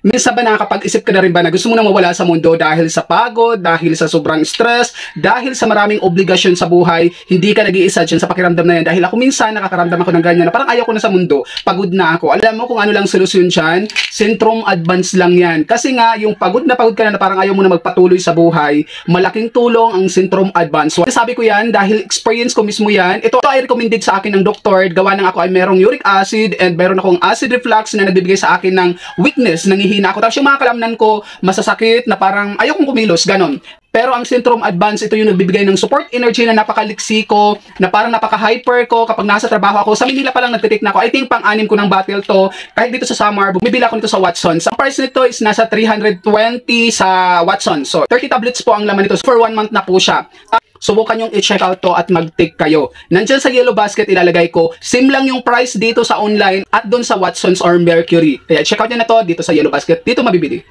Minsan ba nakakapag-isip ka na rin ba na gusto mo na mawala sa mundo dahil sa pagod, dahil sa sobrang stress, dahil sa maraming obligasyon sa buhay, hindi ka nag-iisa dyan sa pakiramdam na yan. Dahil ako minsan nakakaramdam ako ng ganyan na parang ayaw ko na sa mundo, pagod na ako. Alam mo kung ano lang solusyon dyan? Syndrome Advance lang yan. Kasi nga, yung pagod na pagod ka na parang ayaw mo na magpatuloy sa buhay, malaking tulong ang Syndrome Advance. So, sabi ko yan dahil experience ko mismo yan. Ito ay recommended sa akin ng doktor. Gawa ng ako ay merong uric acid and meron akong acid reflux na nagbibigay sa akin ng weakness, nanghihina ako. Tapos yung mga kalamnan ko, masasakit na parang ayaw kong kumilos, ganon. Pero ang Syndrome Advance, ito yung nagbibigay ng support energy na napakaliksi ko, na parang napaka-hyper ko kapag nasa trabaho ako. Sa Manila pa lang nagtitik na ako. I think pang-anim ko ng bottle to. Kahit dito sa summer, bumibili ako nito sa Watsons. Ang price nito is nasa 320 sa Watsons. So, 30 tablets po ang laman nito. For 1 month na po siya. Subukan yung i-check out to at mag-take kayo. Nandyan sa yellow basket ilalagay ko. Same lang yung price dito sa online at doon sa Watsons or Mercury. Kaya check out nyo na to dito sa yellow basket. Dito mabibili.